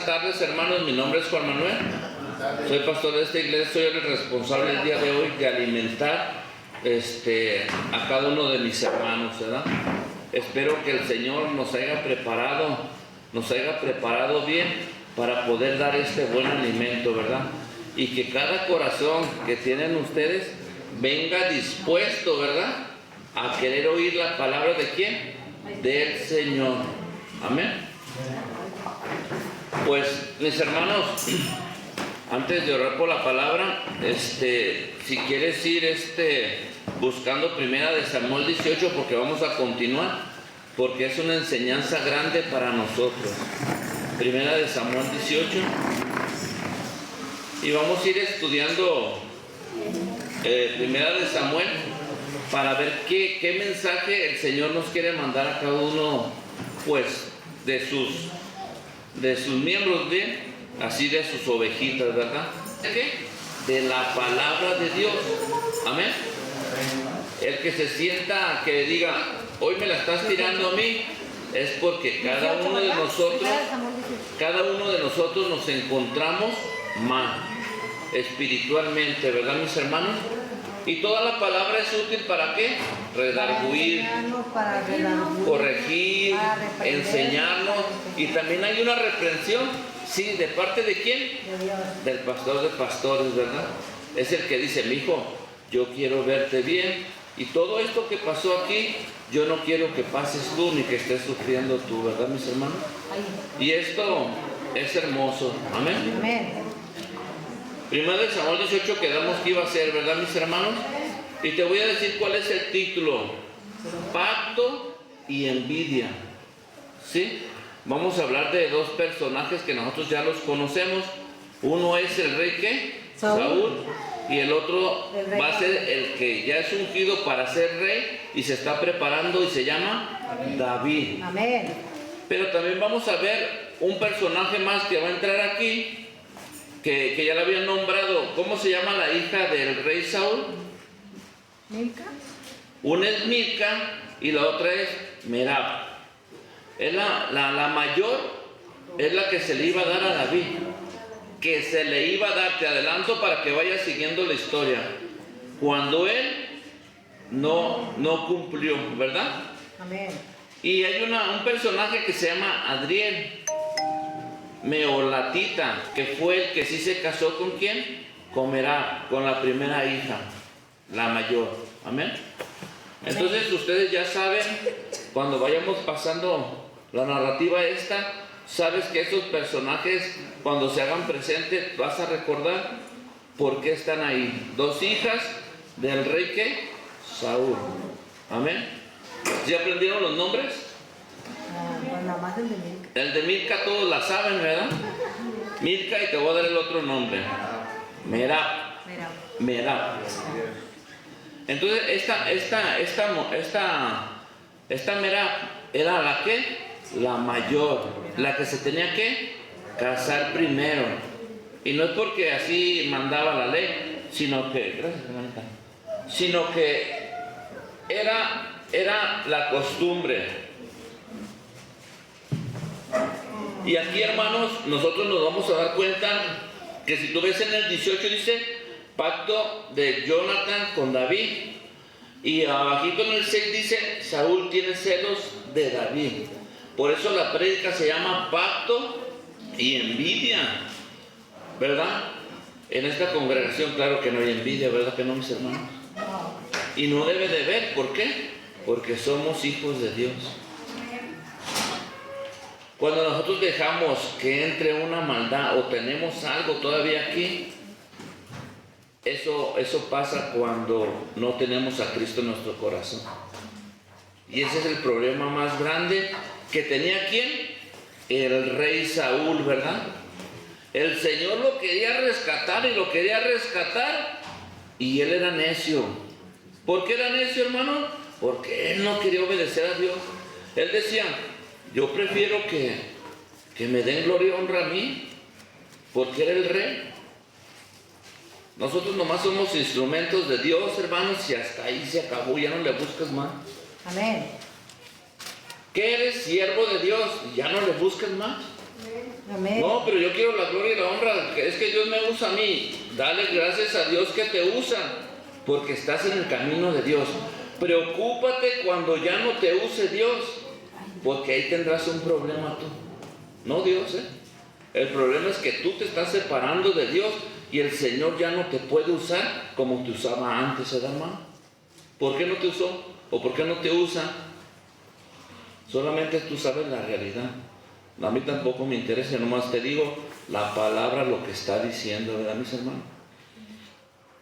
Buenas tardes, hermanos, mi nombre es Juan Manuel, soy pastor de esta iglesia, soy el responsable el día de hoy de alimentar a cada uno de mis hermanos, ¿verdad? Espero que el Señor nos haya preparado bien para poder dar este buen alimento, ¿verdad? Y que cada corazón que tienen ustedes venga dispuesto, ¿verdad?, a querer oír la palabra de ¿quién? Del Señor. Amén. Pues, mis hermanos, antes de orar por la palabra, si quieres ir buscando Primera de Samuel 18, porque vamos a continuar, porque es una enseñanza grande para nosotros. Primera de Samuel 18, y vamos a ir estudiando Primera de Samuel para ver qué mensaje el Señor nos quiere mandar a cada uno, pues, de sus miembros, bien, así de sus ovejitas, ¿verdad? ¿De qué? De la palabra de Dios. Amén. El que se sienta, que diga, hoy me la estás tirando a mí, es porque cada uno de nosotros nos encontramos mal espiritualmente, ¿verdad, mis hermanos? Y toda la palabra es útil ¿para qué? Redarguir, corregir, enseñarnos. Y también hay una reprensión, ¿sí? ¿De parte de quién? De Dios. Del pastor de pastores, ¿verdad? Es el que dice, mi hijo, yo quiero verte bien. Y todo esto que pasó aquí, yo no quiero que pases tú ni que estés sufriendo tú, ¿verdad, mis hermanos? Y esto es hermoso. Amén. Amén. Primera de Samuel 18 quedamos que iba a ser, ¿verdad, mis hermanos? Y te voy a decir cuál es el título. Pacto y envidia. ¿Sí? Vamos a hablar de dos personajes que nosotros ya los conocemos. Uno es el rey, ¿qué? Saúl. Y el otro va a ser el que ya es ungido para ser rey y se está preparando y se llama David. Amén. Pero también vamos a ver un personaje más que va a entrar aquí, que ya la habían nombrado. ¿Cómo se llama la hija del rey Saúl? Milca. Una es Milca y la otra es Merab. Es la mayor, es la que se le iba a dar a David. Que se le iba a dar, te adelanto para que vayas siguiendo la historia. Cuando él no cumplió, ¿verdad? Amén. Y hay un personaje que se llama Adriel Meolatita, que fue el que sí se casó con ¿quién? Con Merab, con la primera hija, la mayor. Amén. Entonces ustedes ya saben, cuando vayamos pasando la narrativa esta, sabes que estos personajes, cuando se hagan presentes, vas a recordar por qué están ahí. Dos hijas del rey que Saúl. Amén. ¿Ya aprendieron los nombres? Bueno, más el de Milca. El de Milca todos la saben, ¿verdad? Milca, y te voy a dar el otro nombre. Merab. Merab. Entonces esta Merab era la que, la mayor, la que se tenía que casar primero. Y no es porque así mandaba la ley, sino que, gracias, hermanita, sino que era la costumbre. Y aquí, hermanos, nosotros nos vamos a dar cuenta que si tú ves en el 18 dice pacto de Jonathan con David, y abajito en el 6 dice Saúl tiene celos de David. Por eso la prédica se llama pacto y envidia, ¿verdad? En esta congregación claro que no hay envidia, ¿verdad que no, mis hermanos? Y no debe de haber. ¿Por qué? Porque somos hijos de Dios. Cuando nosotros dejamos que entre una maldad o tenemos algo todavía aquí, eso pasa cuando no tenemos a Cristo en nuestro corazón. Y ese es el problema más grande que tenía ¿quién? El rey Saúl, ¿verdad? El Señor lo quería rescatar y él era necio. ¿Por qué era necio, hermano? Porque él no quería obedecer a Dios. Él decía, yo prefiero que me den gloria y honra a mí, porque era el rey. Nosotros nomás somos instrumentos de Dios, hermanos, y hasta ahí se acabó, ya no le buscas más. Amén. Que eres siervo de Dios y ya no le buscas más. Amén. No, pero yo quiero la gloria y la honra. Es que Dios me usa a mí. Dale gracias a Dios que te usa, porque estás en el camino de Dios. Preocúpate cuando ya no te use Dios, porque ahí tendrás un problema tú. No Dios, ¿eh? El problema es que tú te estás separando de Dios y el Señor ya no te puede usar como te usaba antes, hermano. ¿Por qué no te usó? ¿O por qué no te usa? Solamente tú sabes la realidad. A mí tampoco me interesa, nomás te digo la palabra, lo que está diciendo, ¿verdad, mis hermanos?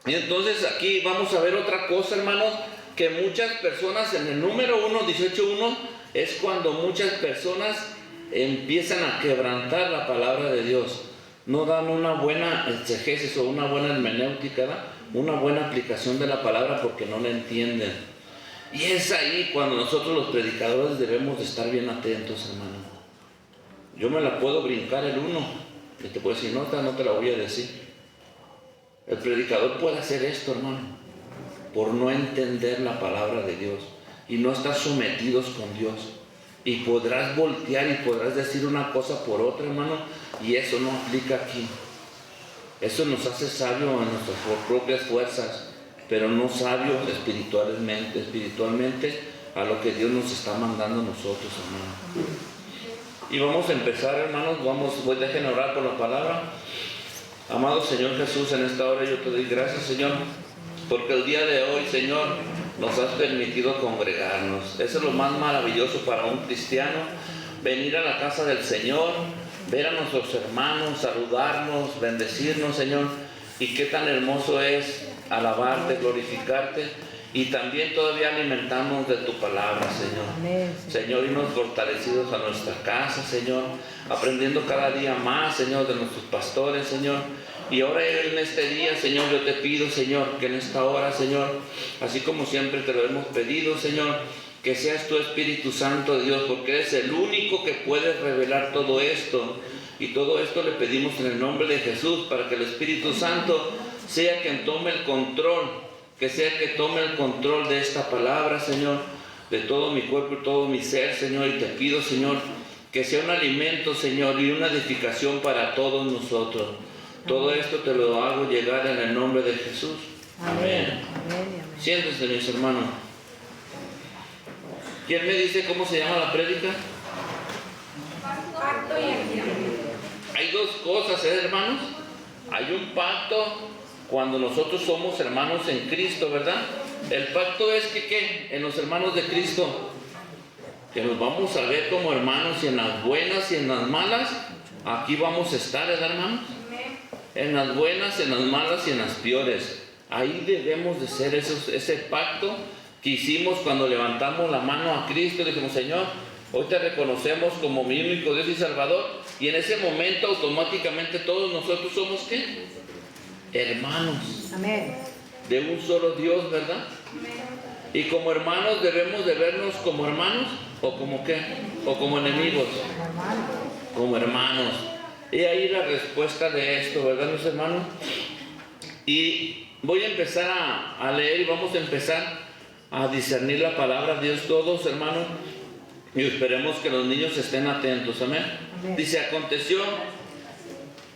Y entonces aquí vamos a ver otra cosa, hermanos, que muchas personas en el número 1, 18.1, es cuando muchas personas empiezan a quebrantar la palabra de Dios. No dan una buena exegesis o una buena hermenéutica, ¿verdad? Una buena aplicación de la palabra porque no la entienden. Y es ahí cuando nosotros los predicadores debemos de estar bien atentos, hermano. Yo me la puedo brincar el 1, que te puedo decir, no te la voy a decir. El predicador puede hacer esto, hermano, por no entender la palabra de Dios y no estar sometidos con Dios. Y podrás voltear y podrás decir una cosa por otra, hermano, y eso no aplica aquí. Eso nos hace sabios en nuestras propias fuerzas, pero no sabios espiritualmente a lo que Dios nos está mandando a nosotros, hermano. Y vamos a empezar, hermanos, dejen orar por la palabra. Amado Señor Jesús, en esta hora yo te doy gracias, Señor, porque el día de hoy, Señor, nos has permitido congregarnos. Eso es lo más maravilloso para un cristiano, venir a la casa del Señor, ver a nuestros hermanos, saludarnos, bendecirnos, Señor, y qué tan hermoso es alabarte, glorificarte, y también todavía alimentarnos de tu palabra, Señor. Amén. Señor, irnos fortalecidos a nuestra casa, Señor, aprendiendo cada día más, Señor, de nuestros pastores, Señor. Y ahora en este día, Señor, yo te pido, Señor, que en esta hora, Señor, así como siempre te lo hemos pedido, Señor, que seas tu Espíritu Santo, Dios, porque eres el único que puede revelar todo esto. Y todo esto le pedimos en el nombre de Jesús, para que el Espíritu Santo sea quien tome el control, que sea que tome el control de esta palabra, Señor, de todo mi cuerpo y todo mi ser, Señor. Y te pido, Señor, que sea un alimento, Señor, y una edificación para todos nosotros. Todo esto te lo hago llegar en el nombre de Jesús. Amén. Siéntense, mis hermanos. ¿Quién me dice cómo se llama la prédica? Pacto y alianza. Hay dos cosas, hermanos. Hay un pacto cuando nosotros somos hermanos en Cristo, ¿verdad? El pacto es que, ¿qué? En los hermanos de Cristo, que nos vamos a ver como hermanos, y en las buenas y en las malas, aquí vamos a estar, ¿verdad, hermanos? En las buenas, en las malas y en las peores. Ahí debemos de ser ese pacto que hicimos cuando levantamos la mano a Cristo y dijimos, Señor, hoy te reconocemos como mi único Dios y Salvador. Y en ese momento automáticamente todos nosotros somos, ¿qué? Hermanos. Amén. De un solo Dios, ¿verdad? Y como hermanos debemos de vernos como hermanos, o como ¿qué? O como enemigos. Como hermanos. Y ahí la respuesta de esto, ¿verdad, mis hermanos? Y voy a empezar a leer y vamos a empezar a discernir la palabra de Dios todos, hermanos. Y esperemos que los niños estén atentos, amén. Amén. Dice, aconteció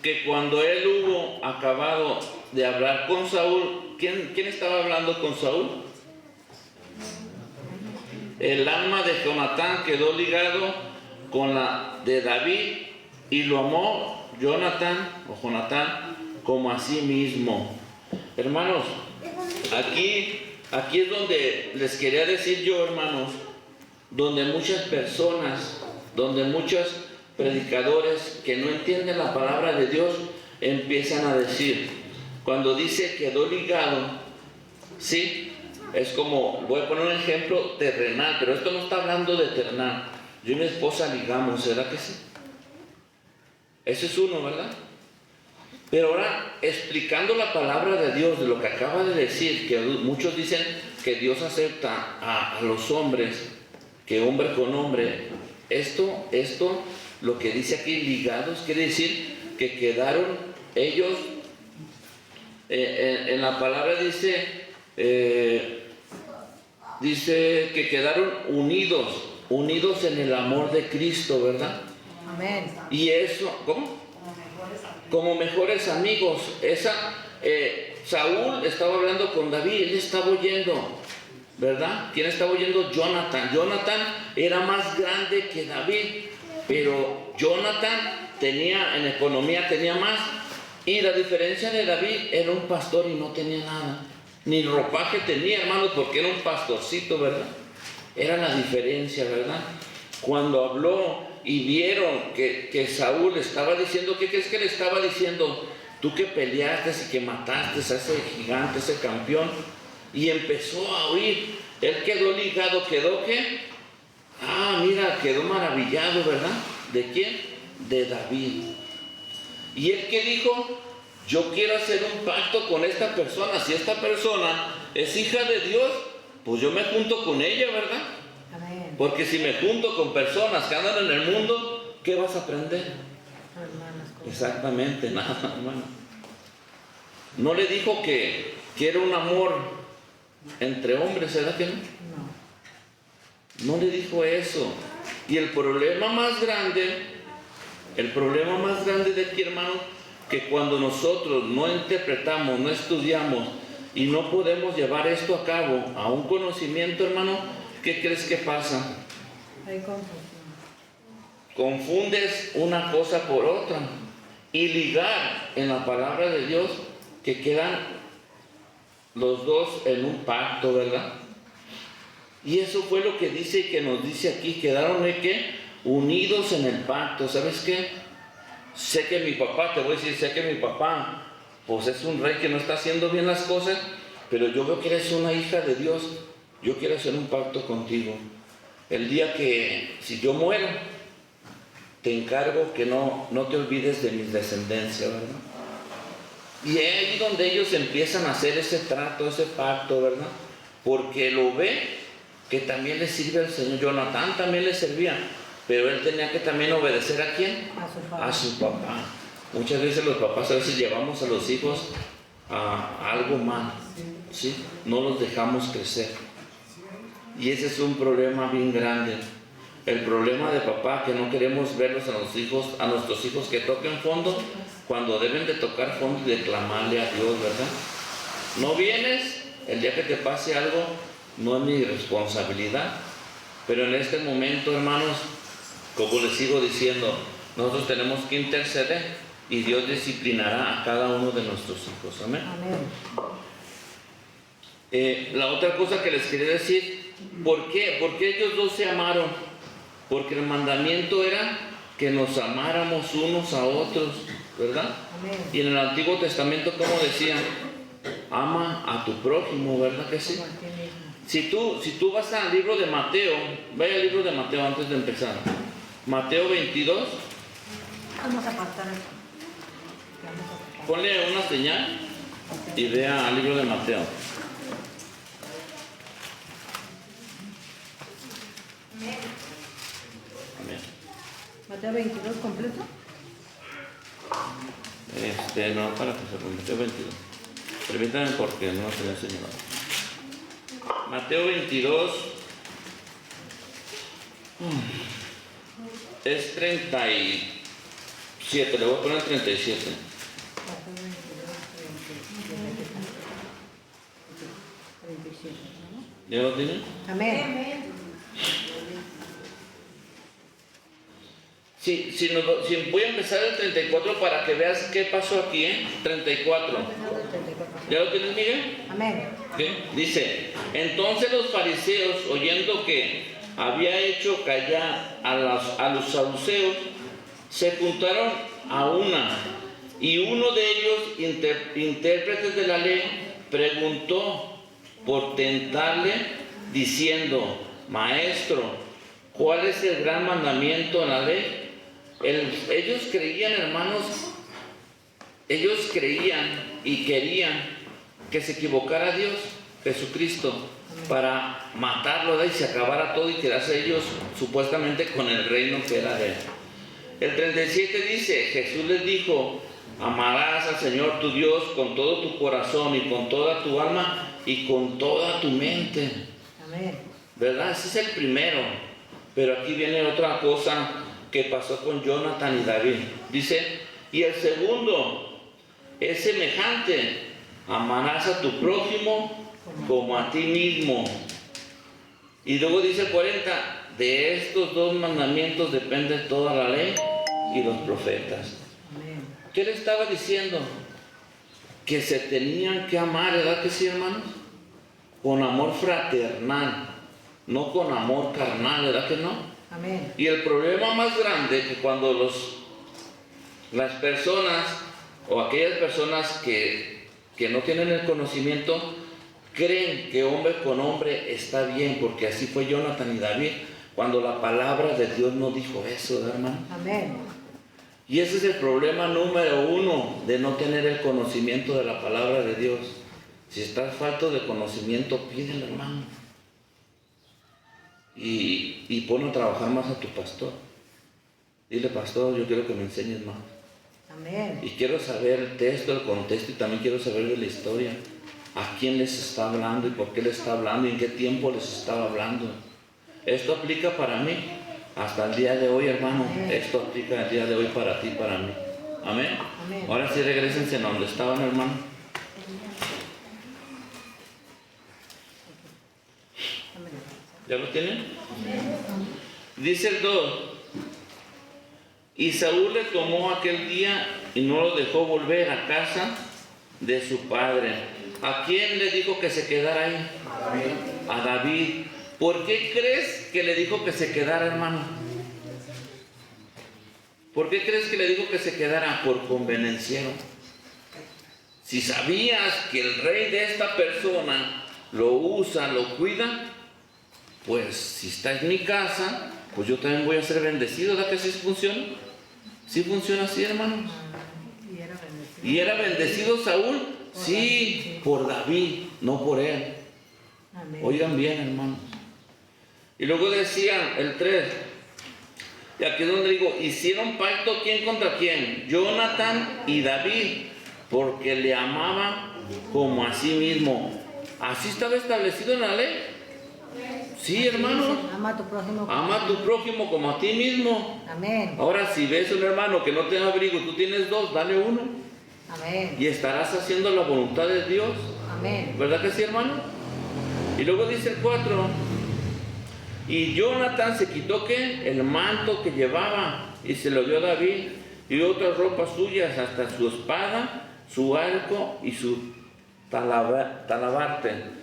que cuando él hubo acabado de hablar con Saúl, ¿quién estaba hablando con Saúl? El alma de Jonatán quedó ligado con la de David y lo amó Jonatán como a sí mismo. Hermanos, aquí es donde les quería decir yo, hermanos, donde muchas personas, donde muchos predicadores que no entienden la palabra de Dios empiezan a decir, cuando dice quedó ligado, ¿sí? Es como, voy a poner un ejemplo terrenal, pero esto no está hablando de terrenal. Yo y mi esposa ligamos, ¿será que sí? Ese es uno, ¿verdad? Pero ahora, explicando la palabra de Dios, de lo que acaba de decir, que muchos dicen que Dios acepta a los hombres, que hombre con hombre, esto, lo que dice aquí ligados, quiere decir que quedaron ellos, en la palabra dice que quedaron unidos en el amor de Cristo, ¿verdad? Amén. Y eso, ¿cómo? Como mejores amigos. Saúl estaba hablando con David, él estaba oyendo, ¿verdad? ¿Quién estaba oyendo? Jonathan. Jonathan era más grande que David, pero Jonathan tenía, en economía tenía más. Y la diferencia de David, era un pastor y no tenía nada. Ni ropaje tenía, hermanos, porque era un pastorcito, ¿verdad? Era la diferencia, ¿verdad? Cuando habló y vieron que Saúl estaba diciendo, ¿qué crees que le estaba diciendo? Tú que peleaste y que mataste a ese gigante, ese campeón. Y empezó a oír. Él quedó ligado, ¿quedó qué? Mira, quedó maravillado, ¿verdad? ¿De quién? De David. Y él que dijo, yo quiero hacer un pacto con esta persona. Si esta persona es hija de Dios, pues yo me junto con ella, ¿verdad? Amén. Porque si me junto con personas que andan en el mundo, ¿qué vas a aprender? Exactamente, nada, hermano. No le dijo que era un amor entre hombres, ¿verdad que no? No le dijo eso. Y el problema más grande de aquí, hermano, que cuando nosotros no interpretamos, no estudiamos y no podemos llevar esto a cabo, a un conocimiento, hermano, ¿qué crees que pasa? Hay confusión. Confundes una cosa por otra y ligar en la palabra de Dios que quedan los dos en un pacto, ¿verdad? Y eso fue lo que dice y que nos dice aquí, quedaron ¿qué? Unidos en el pacto. ¿Sabes qué? Sé que mi papá, te voy a decir, sé que mi papá pues es un rey que no está haciendo bien las cosas, pero yo veo que eres una hija de Dios. Yo quiero hacer un pacto contigo. El día que, si yo muero, te encargo que no te olvides de mis descendencia, ¿verdad? Y es ahí donde ellos empiezan a hacer ese trato, ese pacto, ¿verdad? Porque lo ve que también le sirve al Señor. Jonathan también le servía, pero él tenía que también obedecer ¿a quién? A su papá. Muchas veces los papás a veces llevamos a los hijos a algo mal, ¿sí? No los dejamos crecer. Y ese es un problema bien grande. El problema de papá, que no queremos verlos a nuestros hijos que toquen fondo, cuando deben de tocar fondo y de clamarle a Dios, ¿verdad? No vienes, el día que te pase algo, no es mi responsabilidad. Pero en este momento, hermanos, como les sigo diciendo, nosotros tenemos que interceder y Dios disciplinará a cada uno de nuestros hijos. Amén. La otra cosa que les quería decir, ¿por qué? Porque ellos dos se amaron. Porque el mandamiento era que nos amáramos unos a otros, ¿verdad? Amén. Y en el Antiguo Testamento, ¿cómo decía? Ama a tu prójimo, ¿verdad que sí? Si tú vas al libro de Mateo, vaya al libro de Mateo antes de empezar. Mateo 22. Vamos a apartar esto. Ponle una señal y vea al libro de Mateo. Mateo 22 completo. No, para que se Mateo 22. Permítanme porque no se le ha señalado. Mateo 22 es 37, le voy a poner 37. ¿Ya lo tienen? Amén. Si voy a empezar el 34 para que veas qué pasó aquí, 34. ¿Ya lo tienes, Miguel? Amén. ¿Qué? Dice, entonces los fariseos, oyendo que había hecho callar a los saduceos, se juntaron a una, y uno de ellos, intérpretes de la ley, preguntó por tentarle, diciendo, Maestro, ¿cuál es el gran mandamiento en la ley? Ellos creían, hermanos, ellos creían y querían que se equivocara Dios, Jesucristo, para matarlo, ¿verdad? Y se acabara todo y quedarse ellos supuestamente con el reino que era de él. El 37 dice, Jesús les dijo, amarás al Señor tu Dios con todo tu corazón y con toda tu alma y con toda tu mente. Amén. ¿Verdad? Ese es el primero. Pero aquí viene otra cosa que pasó con Jonathan y David. Dice, y el segundo es semejante: amarás a tu prójimo como a ti mismo. Y luego dice 40, de estos dos mandamientos depende toda la ley y los profetas. Amén. ¿Qué le estaba diciendo? Que se tenían que amar, ¿verdad que sí, hermanos? Con amor fraternal, no con amor carnal, ¿verdad que no? Amén. Y el problema más grande que cuando las personas o aquellas personas que no tienen el conocimiento creen que hombre con hombre está bien, porque así fue Jonathan y David, cuando la palabra de Dios no dijo eso, ¿verdad, hermano? Amén. Y ese es el problema número uno de no tener el conocimiento de la palabra de Dios. Si estás falto de conocimiento, pídele, hermano. Y pon a trabajar más a tu pastor. Dile, pastor, yo quiero que me enseñes más. Amén. Y quiero saber el texto, el contexto, y también quiero saber de la historia. A quién les está hablando y por qué les está hablando y en qué tiempo les estaba hablando. Esto aplica para mí hasta el día de hoy, hermano. Esto aplica el día de hoy para ti y para mí. Amén. Amén. Ahora sí regrésense a donde estaban, hermano. Amén. ¿Ya lo tienen? Dice el 2. Y Saúl le tomó aquel día y no lo dejó volver a casa de su padre. ¿A quién le dijo que se quedara ahí? A David. ¿Por qué crees que le dijo que se quedara, hermano? ¿Por qué crees que le dijo que se quedara? Por convenenciero. Si sabías que el rey de esta persona lo usa, lo cuida, pues si está en mi casa, pues yo también voy a ser bendecido. ¿Verdad que así funciona? ¿Sí funciona así, hermano? Y era bendecido. ¿Y era bendecido Saúl? Sí, por David, no por él. Amén. Oigan bien, hermanos. Y luego decían el 3, y aquí es donde digo, hicieron pacto ¿quién contra quién? Jonathan y David, porque le amaba como a sí mismo. ¿Así estaba establecido en la ley? Sí, hermano. Ama a tu prójimo. Ama a tu prójimo como a ti mismo. Amén. Ahora, si ves un hermano que no tiene abrigo y tú tienes dos, dale uno. Amén. Y estarás haciendo la voluntad de Dios. Amén. ¿Verdad que sí, hermano? Y luego dice el 4. Y Jonathan se quitó ¿qué? El manto que llevaba y se lo dio a David y otras ropas suyas, hasta su espada, su arco y su talabarte.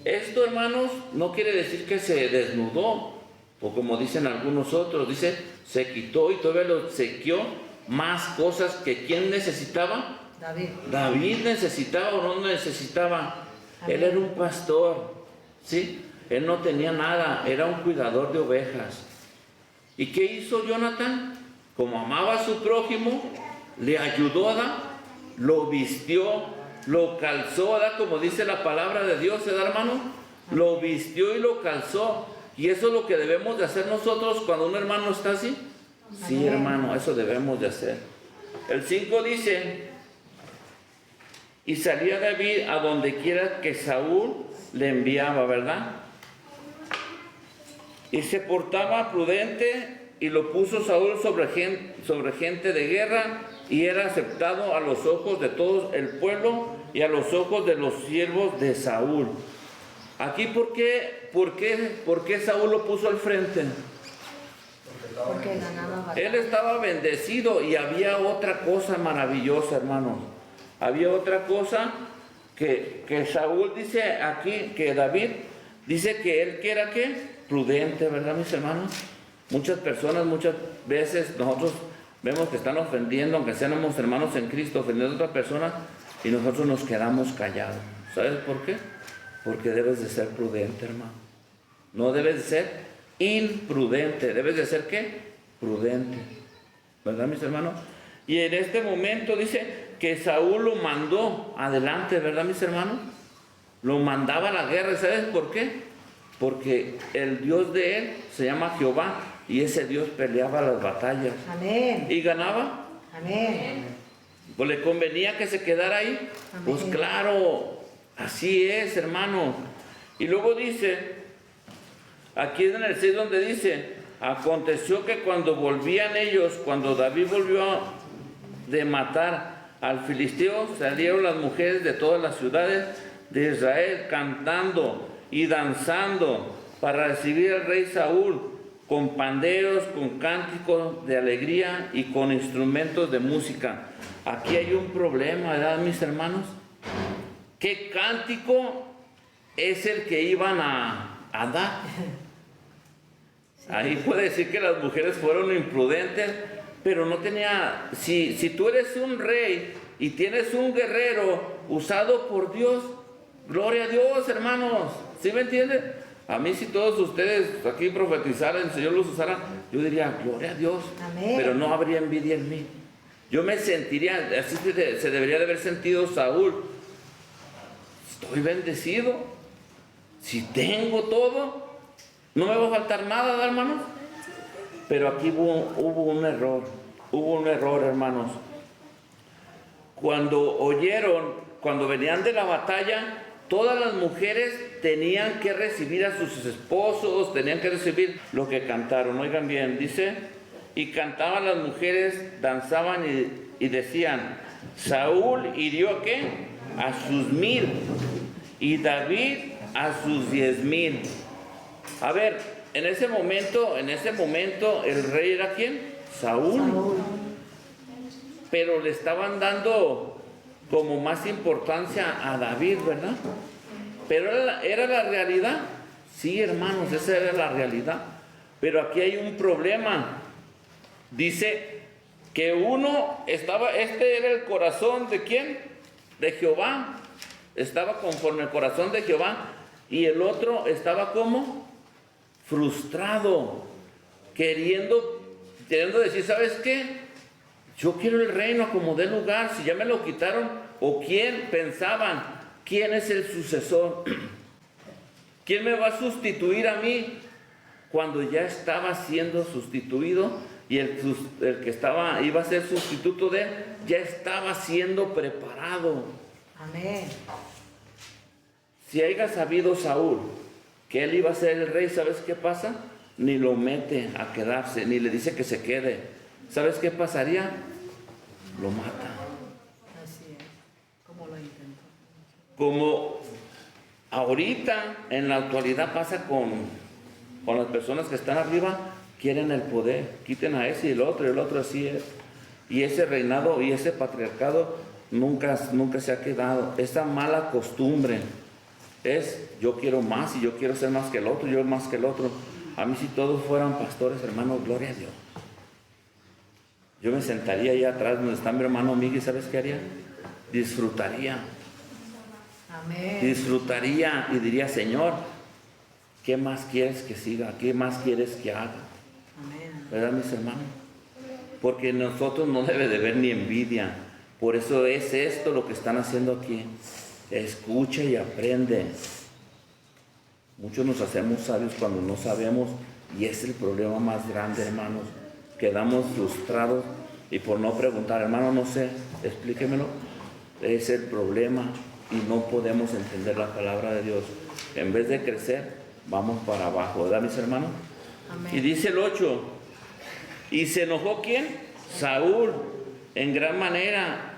Esto, hermanos, no quiere decir que se desnudó, o como dicen algunos otros, dice se quitó y todavía lo obsequió más cosas que ¿quién necesitaba? David. David necesitaba o no necesitaba. Amén. Él era un pastor, ¿sí? Él no tenía nada, era un cuidador de ovejas. ¿Y qué hizo Jonathan? Como amaba a su prójimo, le ayudó a dar, lo vistió, lo calzó, ¿verdad? Como dice la palabra de Dios, ¿verdad, hermano? Lo vistió y lo calzó. Y eso es lo que debemos de hacer nosotros cuando un hermano está así. Sí, hermano, eso debemos de hacer. El 5 dice, y salía David a donde quiera que Saúl le enviaba, ¿verdad? Y se portaba prudente y lo puso Saúl sobre gente de guerra y era aceptado a los ojos de todo el pueblo y a los ojos de los siervos de Saúl. Aquí, ¿por qué Saúl lo puso al frente? Porque ganaba bastante. Él estaba bendecido y había otra cosa maravillosa, hermanos. Había otra cosa que Saúl dice aquí, que David dice que él que era ¿qué? Prudente, ¿verdad, mis hermanos? Muchas personas, muchas veces nosotros vemos que están ofendiendo, aunque seamos hermanos en Cristo, ofendiendo a otra persona y nosotros nos quedamos callados. ¿Sabes por qué? Porque debes de ser prudente, hermano. No debes de ser imprudente, debes de ser ¿qué? Prudente, ¿verdad, mis hermanos? Y en este momento dice que Saúl lo mandó adelante, ¿verdad, mis hermanos? Lo mandaba a la guerra. ¿Sabes por qué? Porque el Dios de él se llama Jehová y ese Dios peleaba las batallas. Amén. ¿Y ganaba? Amén. Pues le convenía que se quedara ahí. Amén. Pues claro, así es, hermano. Y luego dice, aquí en el 6 donde dice, Aconteció que cuando volvían ellos, cuando David volvió de matar al filisteo, salieron las mujeres de todas las ciudades de Israel cantando y danzando para recibir al rey Saúl, con panderos, con cánticos de alegría y con instrumentos de música. Aquí hay un problema, ¿verdad, mis hermanos? ¿Qué cántico es el que iban a dar? Ahí puede decir que las mujeres fueron imprudentes, pero no tenía... Si tú eres un rey y tienes un guerrero usado por Dios, gloria a Dios, hermanos. ¿Sí me entienden? A mí, si todos ustedes aquí profetizaran, el Señor los usara, yo diría, gloria a Dios. Amén. Pero no habría envidia en mí. Yo me sentiría, así se debería de haber sentido Saúl. Estoy bendecido. Si tengo todo, no me va a faltar nada, hermanos. Pero aquí hubo un error. Hubo un error, hermanos. Cuando venían de la batalla, todas las mujeres tenían que recibir a sus esposos, tenían que recibir lo que cantaron. Oigan bien, dice, y cantaban las mujeres, danzaban y decían, Saúl hirió ¿a qué? A sus 1000 y David a sus 10,000. A ver, en ese momento, el rey era ¿quién? Saúl. Pero le estaban dando como más importancia a David, ¿verdad? Pero ¿era la realidad? Sí, hermanos, esa era la realidad. Pero aquí hay un problema. Dice que uno estaba, este era el corazón ¿de quién? De Jehová. Estaba conforme al corazón de Jehová. Y el otro estaba como frustrado, queriendo decir, ¿sabes qué? Yo quiero el reino como dé lugar, si ya me lo quitaron, o quién pensaban, ¿quién es el sucesor? ¿Quién me va a sustituir a mí? Cuando ya estaba siendo sustituido y el que iba a ser sustituto de él, ya estaba siendo preparado. Amén. Si haya sabido Saúl que él iba a ser el rey, ¿sabes qué pasa? Ni lo mete a quedarse, ni le dice que se quede. ¿Sabes qué pasaría? Lo mata. Así es. ¿Cómo lo intentó? Como ahorita, en la actualidad pasa con las personas que están arriba, quieren el poder, quiten a ese y el otro así es. Y ese reinado y ese patriarcado nunca se ha quedado. Esa mala costumbre es, yo quiero más y yo quiero ser más que el otro, yo más que el otro. A mí si todos fueran pastores, hermanos, gloria a Dios. Yo me sentaría ahí atrás donde está mi hermano Miguel, ¿sabes qué haría? Disfrutaría. Amén. Disfrutaría y diría, Señor, ¿qué más quieres que siga? ¿Qué más quieres que haga? Amén. ¿Verdad, mis hermanos? Porque nosotros no debe de haber ni envidia. Por eso es esto lo que están haciendo aquí. Escucha y aprende. Muchos nos hacemos sabios cuando no sabemos, y es el problema más grande, hermanos. Quedamos frustrados y por no preguntar, hermano, no sé, explíquemelo. Es el problema y no podemos entender la palabra de Dios. En vez de crecer, vamos para abajo, ¿verdad, mis hermanos? Amén. Y dice el 8, ¿y se enojó quién? Saúl, en gran manera,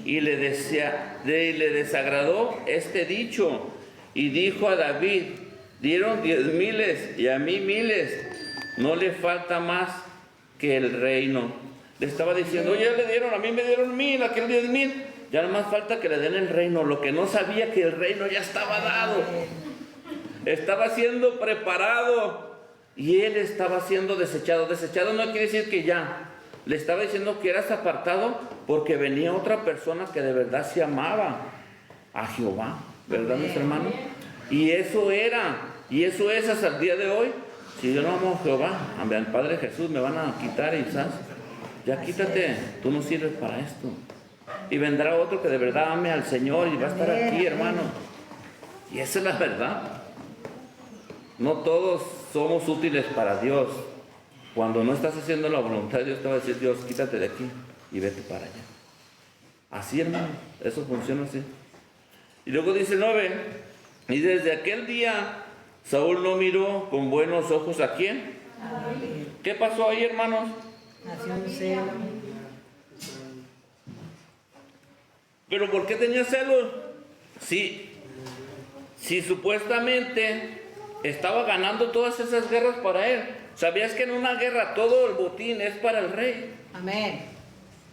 y le desagradó este dicho, y dijo a David, dieron 10,000 y a mí 1,000, no le falta más que el reino. Le estaba diciendo, oye, a mí me dieron 1,000, a aquel 10,000, ya no más falta que le den el reino. Lo que no sabía, que el reino ya estaba dado, estaba siendo preparado, y él estaba siendo desechado. Desechado no quiere decir que ya, le estaba diciendo que eras apartado porque venía otra persona que de verdad se amaba a Jehová, ¿verdad, mis hermanos? Y eso es hasta el día de hoy. Si yo no amo a Jehová, al Padre Jesús, me van a quitar y ¿sabes? Ya quítate, tú no sirves para esto. Y vendrá otro que de verdad ame al Señor y va a estar aquí, hermano. Y esa es la verdad. No todos somos útiles para Dios. Cuando no estás haciendo la voluntad de Dios, te va a decir, Dios, quítate de aquí y vete para allá. Así, hermano, eso funciona así. Y luego dice 9, y desde aquel día Saúl no miró con buenos ojos ¿a quién? A David. ¿Qué pasó ahí, hermanos? Nació un celo. ¿Pero por qué tenía celos? Si supuestamente estaba ganando todas esas guerras para él. ¿Sabías que en una guerra todo el botín es para el rey? Amén.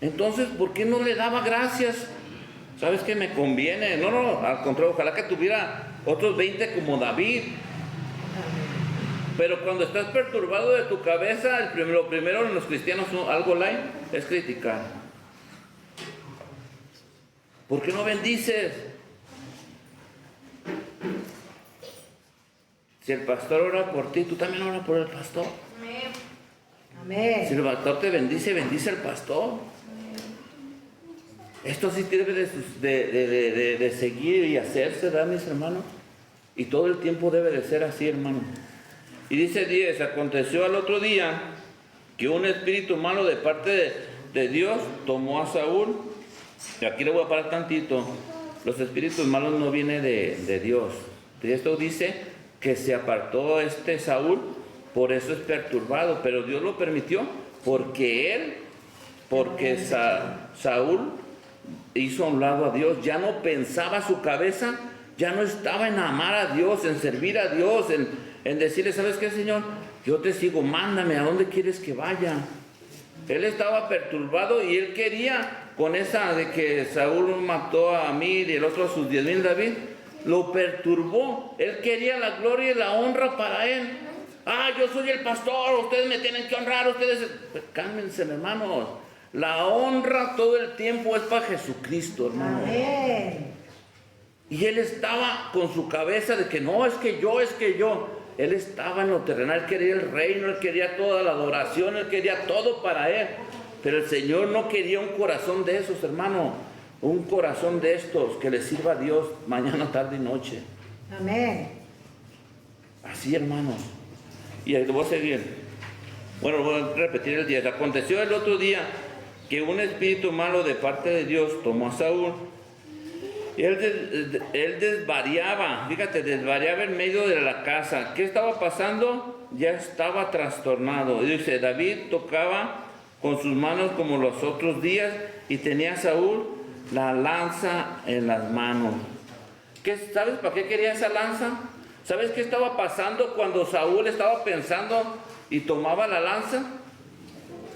Entonces, ¿por qué no le daba gracias? ¿Sabes que me conviene? No, al contrario, ojalá que tuviera otros 20 como David. Pero cuando estás perturbado de tu cabeza, lo primero en los cristianos, algo light, es criticar. ¿Por qué no bendices? Si el pastor ora por ti, tú también ora por el pastor. Amén. Si el pastor te bendice, bendice al pastor. Esto sí debe de seguir y hacerse, ¿verdad, mis hermanos? Y todo el tiempo debe de ser así, hermano. Y dice 10, aconteció al otro día que un espíritu malo de parte de Dios tomó a Saúl. Y aquí le voy a parar tantito. Los espíritus malos no vienen de Dios. Y esto dice que se apartó Saúl, por eso es perturbado. Pero Dios lo permitió porque Saúl hizo a un lado a Dios. Ya no pensaba su cabeza, ya no estaba en amar a Dios, en servir a Dios, en decirle, ¿sabes qué, Señor? Yo te sigo, mándame, ¿a dónde quieres que vaya? Él estaba perturbado y él quería, con esa de que Saúl mató a 1000 y el otro a sus 10,000, David, lo perturbó. Él quería la gloria y la honra para él. Yo soy el pastor, ustedes me tienen que honrar, ustedes... Pues, cálmense, hermanos. La honra todo el tiempo es para Jesucristo, hermano. Amén. Y él estaba con su cabeza de que no, es que yo. Él estaba en lo terrenal, él quería el reino, él quería toda la adoración, él quería todo para él. Pero el Señor no quería un corazón de esos, hermano. Un corazón de estos que le sirva a Dios mañana, tarde y noche. Amén. Así, hermanos. Y ahí lo voy a seguir. Bueno, voy a repetir el 10. Aconteció el otro día que un espíritu malo de parte de Dios tomó a Saúl. Él desvariaba, fíjate, desvariaba en medio de la casa. ¿Qué estaba pasando? Ya estaba trastornado. Dice, David tocaba con sus manos como los otros días y tenía a Saúl la lanza en las manos. ¿Sabes para qué quería esa lanza? ¿Sabes qué estaba pasando cuando Saúl estaba pensando y tomaba la lanza?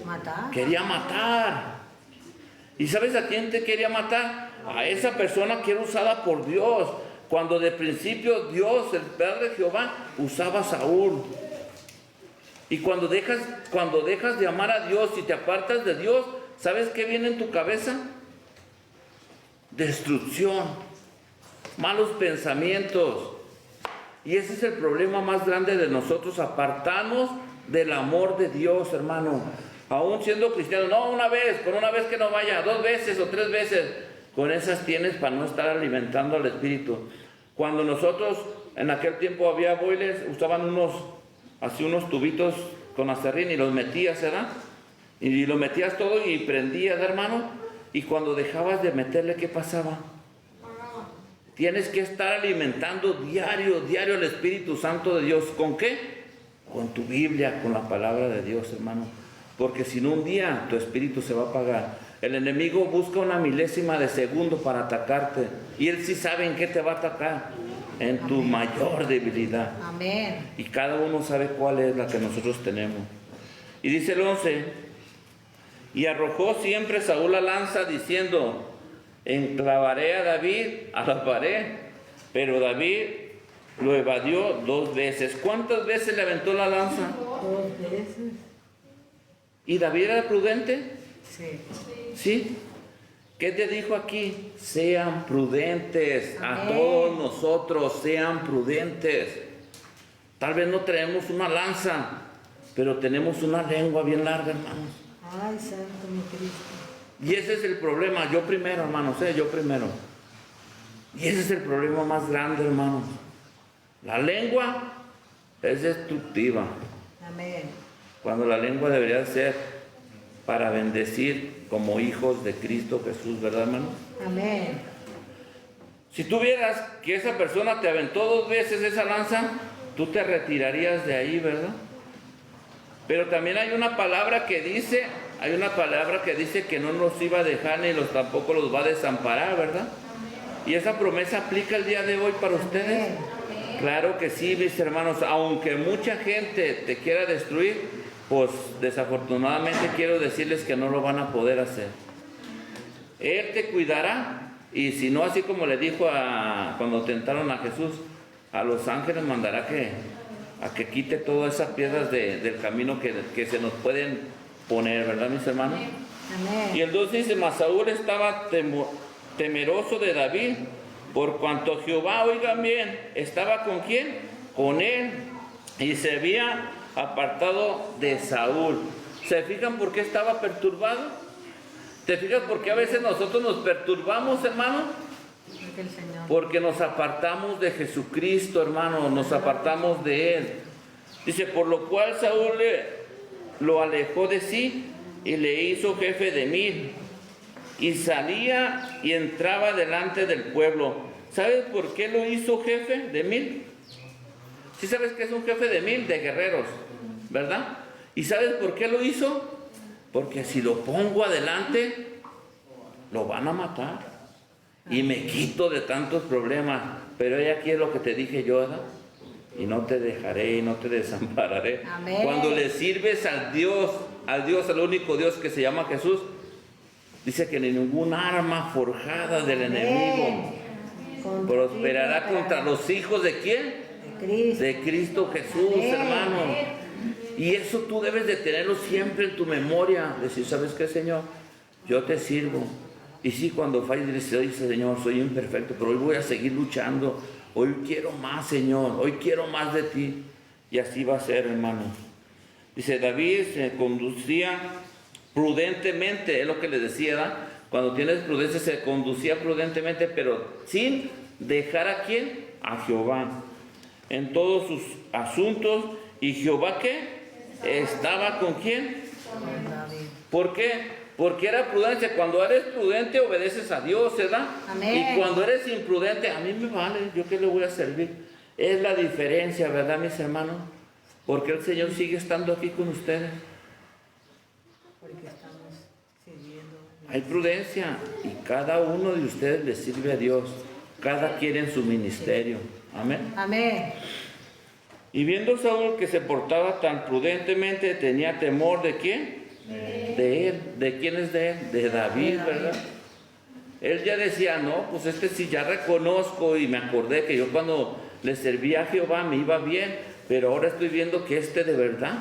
Matar. Quería matar. ¿Y sabes a quién te quería matar? A esa persona que era usada por Dios. Cuando de principio Dios, el Padre Jehová, usaba a Saúl. Y cuando dejas de amar a Dios y te apartas de Dios, ¿sabes qué viene en tu cabeza? Destrucción, malos pensamientos. Y ese es el problema más grande de nosotros, apartarnos del amor de Dios, hermano. Aún siendo cristiano, no una vez, con una vez que no vaya, 2 veces o 3 veces, con esas tienes para no estar alimentando al Espíritu. Cuando nosotros, en aquel tiempo había boilers, usaban unos tubitos con acerrín y los metías, ¿verdad? Y lo metías todo y prendías, hermano. Y cuando dejabas de meterle, ¿qué pasaba? Tienes que estar alimentando diario al Espíritu Santo de Dios. ¿Con qué? Con tu Biblia, con la palabra de Dios, hermano. Porque si no, un día tu espíritu se va a apagar. El enemigo busca una milésima de segundo para atacarte. Y él sí sabe en qué te va a atacar. En tu mayor debilidad. Amén. Y cada uno sabe cuál es la que nosotros tenemos. Y dice el 11. Y arrojó siempre Saúl la lanza diciendo, enclavaré a David a la pared. Pero David lo evadió 2 veces. ¿Cuántas veces le aventó la lanza? 2 veces. ¿Y David era prudente? Sí. ¿Sí? ¿Qué te dijo aquí? Sean prudentes. Amén. A todos nosotros, sean prudentes. Tal vez no traemos una lanza, pero tenemos una lengua bien larga, hermanos. Ay, santo mi Cristo. Y ese es el problema. Yo primero, hermanos, yo primero. Y ese es el problema más grande, hermanos. La lengua es destructiva. Amén. Cuando la lengua debería ser para bendecir como hijos de Cristo Jesús, ¿verdad, hermano? Amén. Si tú vieras que esa persona te aventó 2 veces esa lanza, tú te retirarías de ahí, ¿verdad? Pero también hay una palabra que dice que no nos iba a dejar ni tampoco los va a desamparar, ¿verdad? Y esa promesa aplica el día de hoy para ustedes. Claro que sí, mis hermanos, aunque mucha gente te quiera destruir, pues desafortunadamente quiero decirles que no lo van a poder hacer. Él te cuidará, y si no, así como le dijo cuando tentaron a Jesús, a los ángeles mandará a que quite todas esas piedras del camino que se nos pueden poner, ¿verdad, mis hermanos? Amén. Y entonces dice, mas Saúl estaba temeroso de David, por cuanto Jehová, oigan bien, estaba ¿con quién? Con él, y se había apartado de Saúl. ¿Se fijan por qué estaba perturbado? ¿Te fijas por qué a veces nosotros nos perturbamos, hermano? Porque el Señor. Porque nos apartamos de Jesucristo, hermano, nos apartamos de Él. Dice, por lo cual Saúl lo alejó de sí y le hizo jefe de 1000. Y salía y entraba delante del pueblo. ¿Sabes por qué lo hizo jefe de 1000? ¿Sí sabes que es un jefe de 1000? De guerreros, ¿verdad? ¿Y sabes por qué lo hizo? Porque si lo pongo adelante, lo van a matar. Y me quito de tantos problemas. Pero aquí es lo que te dije yo, ¿verdad? Y no te dejaré y no te desampararé. Amén. Cuando le sirves al único Dios que se llama Jesús, dice que ni ningún arma forjada del enemigo prosperará contra los hijos de ¿quién? De Cristo. De Cristo Jesús, Amén. hermano. Y eso tú debes de tenerlo siempre en tu memoria. Decir, ¿sabes qué, Señor? Yo te sirvo. Y sí, cuando falles, dice, Señor, soy imperfecto, pero hoy voy a seguir luchando. Hoy quiero más, Señor. Hoy quiero más de ti. Y así va a ser, hermano. Dice, David se conducía prudentemente, es lo que le decía, ¿verdad? Cuando tienes prudencia se conducía prudentemente, pero sin dejar ¿a quién? A Jehová. En todos sus asuntos. ¿Y Jehová qué? ¿Estaba con quién? Con David. ¿Por qué? Porque era prudencia. Cuando eres prudente obedeces a Dios, ¿verdad? Amén. Y cuando eres imprudente, a mí me vale, ¿yo qué le voy a servir? Es la diferencia, ¿verdad, mis hermanos? Porque el Señor sigue estando aquí con ustedes. Porque estamos sirviendo. Hay prudencia y cada uno de ustedes le sirve a Dios. Cada quien en su ministerio. Amén. Amén. Y viendo Saúl que se portaba tan prudentemente, tenía temor ¿de quién? De él. ¿De quién es de él? De David, ¿verdad? Él ya decía, no, pues sí ya reconozco y me acordé que yo cuando le servía a Jehová me iba bien, pero ahora estoy viendo que de verdad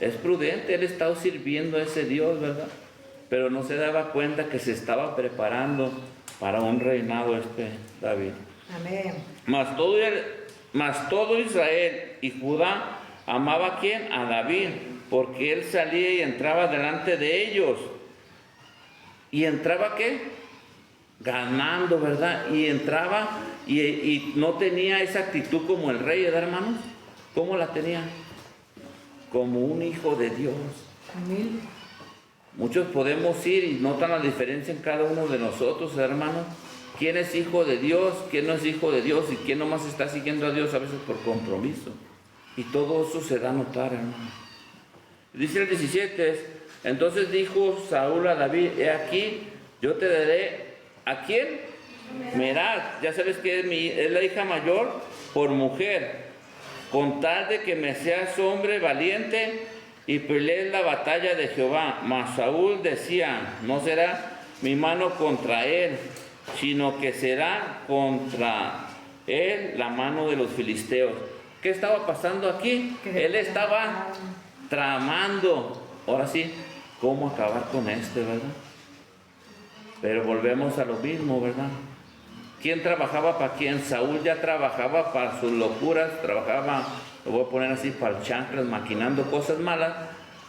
es prudente, él estaba sirviendo a ese Dios, ¿verdad? Pero no se daba cuenta que se estaba preparando para un reinado David. Amén. Mas todo Israel y Judá amaba ¿a quién? A David, porque él salía y entraba delante de ellos. ¿Y entraba qué? Ganando, ¿verdad? Y entraba y no tenía esa actitud como el rey, ¿verdad, hermanos? ¿Cómo la tenía? Como un hijo de Dios. Amén. Muchos podemos ir y notan la diferencia en cada uno de nosotros, hermanos. ¿Quién es hijo de Dios? ¿Quién no es hijo de Dios? ¿Y quién nomás está siguiendo a Dios a veces por compromiso? Y todo eso se da a notar, hermano. Dice el 17, entonces dijo Saúl a David, he aquí, yo te daré, ¿a quién? Merab, ya sabes que es la hija mayor, por mujer, con tal de que me seas hombre valiente y pelees la batalla de Jehová. Mas Saúl decía, no será mi mano contra él, sino que será contra él la mano de los filisteos. ¿Qué estaba pasando aquí? Él estaba tramando, ahora sí, cómo acabar con ¿verdad? Pero volvemos a lo mismo, ¿verdad? ¿Quién trabajaba para quién? Saúl ya trabajaba para sus locuras, trabajaba, lo voy a poner así, para el chanclas, maquinando cosas malas.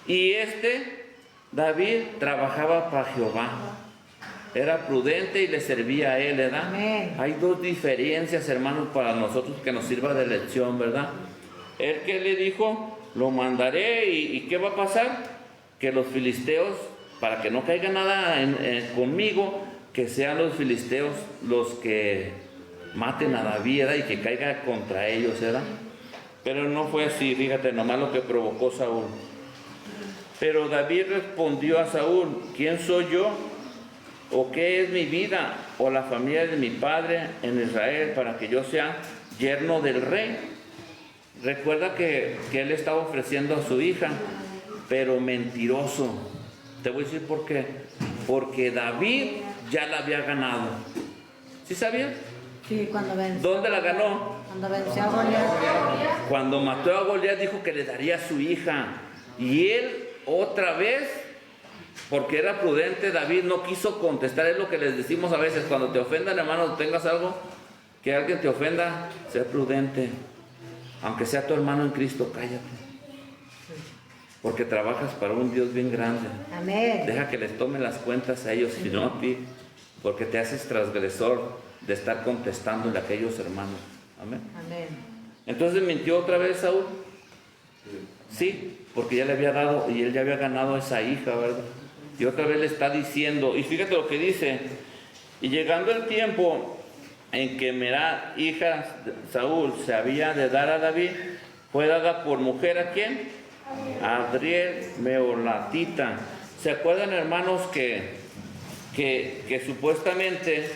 Y David, trabajaba para Jehová. Era prudente y le servía a él, ¿verdad? Amén. Hay dos diferencias, hermanos, para nosotros que nos sirva de lección, ¿verdad? Él que le dijo, lo mandaré y ¿qué va a pasar? Que los filisteos, para que no caiga nada conmigo, que sean los filisteos los que maten a David, ¿verdad? Y que caiga contra ellos, ¿verdad? Pero no fue así, fíjate, nomás lo que provocó Saúl. Pero David respondió a Saúl: ¿quién soy yo? ¿O qué es mi vida o la familia de mi padre en Israel para que yo sea yerno del rey? Recuerda que él estaba ofreciendo a su hija, pero mentiroso. Te voy a decir por qué. Porque David ya la había ganado. ¿Sí sabías? Sí, cuando venció. ¿Dónde la ganó? Cuando venció a Goliat. Cuando mató a Goliat dijo que le daría a su hija. Y él otra vez, porque era prudente, David no quiso contestar. Es lo que les decimos a veces: cuando te ofendan, hermano, tengas algo, que alguien te ofenda, sea prudente. Aunque sea tu hermano en Cristo, cállate. Porque trabajas para un Dios bien grande. Amén. Deja que les tome las cuentas a ellos y no a ti, porque te haces transgresor de estar contestándole a aquellos hermanos. Amén. Amén. Entonces mintió otra vez Saúl. Sí, porque ya le había dado y él ya había ganado a esa hija, ¿verdad? Y otra vez le está diciendo, y fíjate lo que dice: y llegando el tiempo en que Merab, hija de Saúl, se había de dar a David, fue dada por mujer ¿a quién? A Adriel Meolatita. ¿Se acuerdan, hermanos, que supuestamente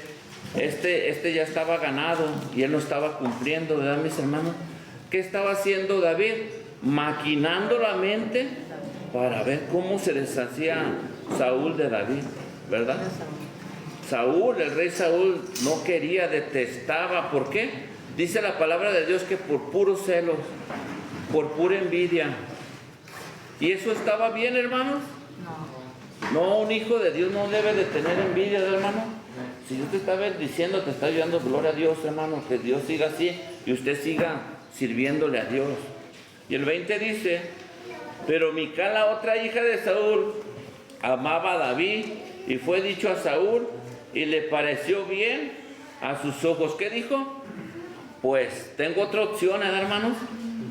este ya estaba ganado y él no estaba cumpliendo, ¿verdad, mis hermanos? ¿Qué estaba haciendo David? Maquinando la mente para ver cómo se deshacía Saúl de David, ¿verdad? Saúl, el rey Saúl, no quería, detestaba. ¿Por qué? Dice la palabra de Dios que por puros celos, por pura envidia. ¿Y eso estaba bien, hermanos? No, un hijo de Dios no debe de tener envidia, hermano. Si Dios te está bendiciendo, te está ayudando, gloria a Dios, hermano, que Dios siga así y usted siga sirviéndole a Dios. Y el 20 dice: pero Mical, la otra hija de Saúl, amaba a David, y fue dicho a Saúl, y le pareció bien a sus ojos. ¿Qué dijo? Pues tengo otra opción, hermanos.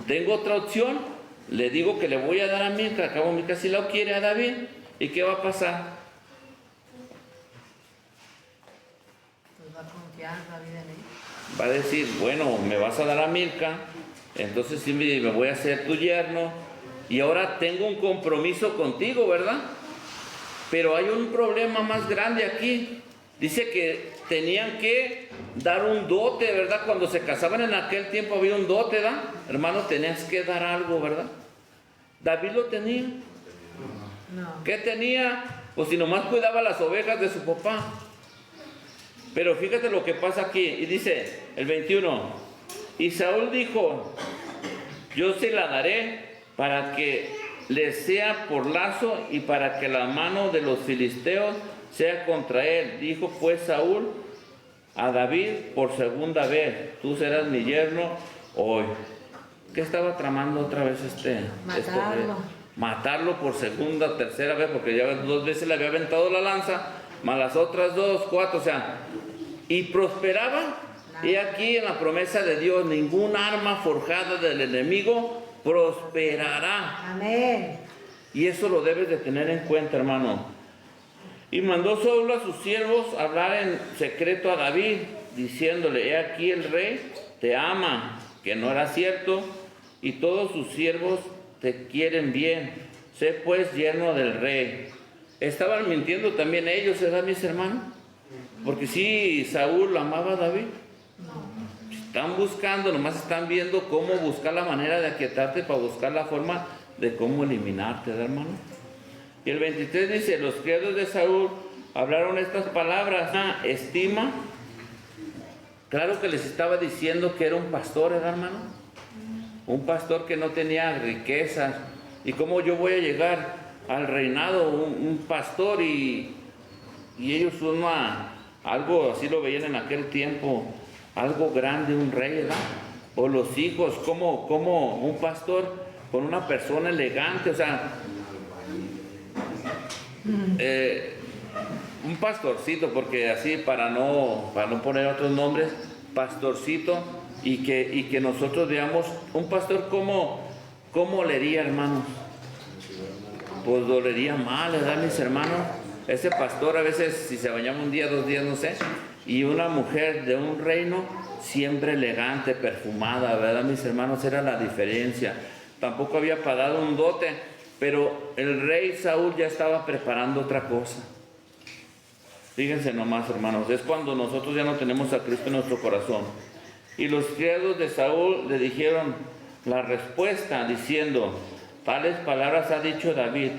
Tengo otra opción. Le digo que le voy a dar a Mica. Acabo Mica si lo quiere a David. ¿Y qué va a pasar? Pues va a confiar David en él. Va a decir: bueno, me vas a dar a Milca, entonces sí me voy a hacer tu yerno, y ahora tengo un compromiso contigo, ¿verdad? Pero hay un problema más grande aquí. Dice que tenían que dar un dote, ¿verdad? Cuando se casaban en aquel tiempo había un dote, ¿verdad? Hermano, tenías que dar algo, ¿verdad? David lo tenía. No. ¿Qué tenía? Pues si nomás cuidaba las ovejas de su papá. Pero fíjate lo que pasa aquí. Y dice el 21: y Saúl dijo: yo se la daré para que le sea por lazo y para que la mano de los filisteos sea contra él. Dijo pues Saúl a David por segunda vez: tú serás mi yerno hoy. ¿Qué estaba tramando otra vez Matarlo. Matarlo por segunda, tercera vez, porque ya 2 veces le había aventado la lanza, más las otras 2, 4, o sea, y prosperaba. Y aquí en la promesa de Dios: ningún arma forjada del enemigo prosperará. Amén. Y eso lo debes de tener en cuenta, hermano. Y mandó Saúl a sus siervos a hablar en secreto a David, diciéndole: he aquí el rey te ama, que no era cierto, y todos sus siervos te quieren bien. Sé pues yerno del rey. Estaban mintiendo también ellos, ¿verdad, mis hermanos? Porque sí, Saúl amaba a David. Están buscando, nomás están viendo cómo buscar la manera de aquietarte para buscar la forma de cómo eliminarte, ¿verdad, hermano? Y el 23 dice: los criados de Saúl hablaron estas palabras. Estima. Claro que les estaba diciendo que era un pastor, ¿verdad, hermano? Un pastor que no tenía riquezas. ¿Y cómo yo voy a llegar al reinado? Un pastor y ellos algo así lo veían en aquel tiempo, algo grande, un rey, ¿verdad? O los hijos, como un pastor con una persona elegante, o sea, un pastorcito, porque así para no poner otros nombres, pastorcito, y que nosotros veamos un pastor como olería, hermanos. Pues dolería mal, ¿verdad, mis hermanos? Ese pastor a veces, si se bañaba un día, 2 días, no sé, y una mujer de un reino siempre elegante, perfumada, ¿verdad, mis hermanos? Era la diferencia. Tampoco había pagado un dote, Pero el rey Saúl ya estaba preparando otra cosa. Fíjense nomás, hermanos, es cuando nosotros ya no tenemos a Cristo en nuestro corazón. Y los criados de Saúl le dijeron la respuesta, diciendo: tales palabras ha dicho David.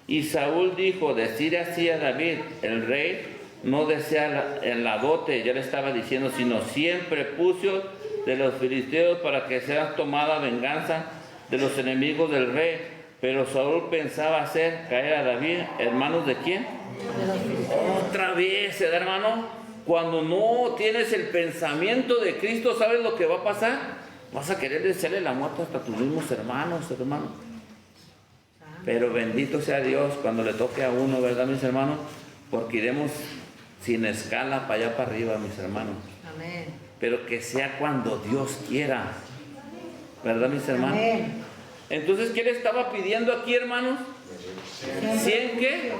Y Saúl dijo: decir así a David, el rey no desea la dote, ya le estaba diciendo, sino 100 prepucios de los filisteos para que sea tomada venganza de los enemigos del rey. Pero Saúl pensaba hacer caer a David en manos de ¿quién? Otra vez, hermano, cuando no tienes el pensamiento de Cristo, ¿sabes lo que va a pasar? Vas a querer desearle la muerte hasta tus mismos hermanos, hermano. Pero bendito sea Dios cuando le toque a uno, ¿verdad, mis hermanos? Porque iremos sin escala para allá para arriba, mis hermanos. Amén. Pero que sea cuando Dios quiera, ¿verdad, mis hermanos? Amén. Entonces, ¿qué le estaba pidiendo aquí, hermanos? ¿100 qué?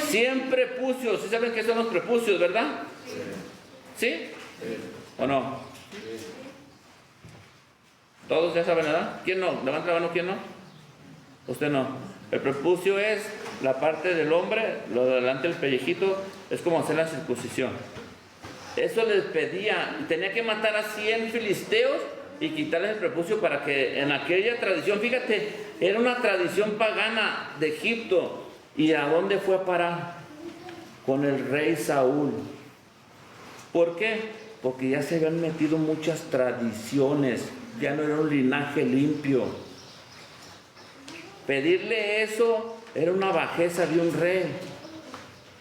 100 prepucios. ¿Sí saben qué son los prepucios, verdad? ¿Sí? ¿O no? ¿Todos ya saben, verdad? ¿Quién no? Levanta la mano, ¿quién no? Usted no. El prepucio es la parte del hombre, lo de delante del pellejito, es como hacer la circuncisión. Eso les pedía, tenía que matar a 100 filisteos y quitarles el prepucio para que en aquella tradición, fíjate, era una tradición pagana de Egipto. ¿Y a dónde fue a parar? Con el rey Saúl. ¿Por qué? Porque ya se habían metido muchas tradiciones, ya no era un linaje limpio. Pedirle eso era una bajeza de un rey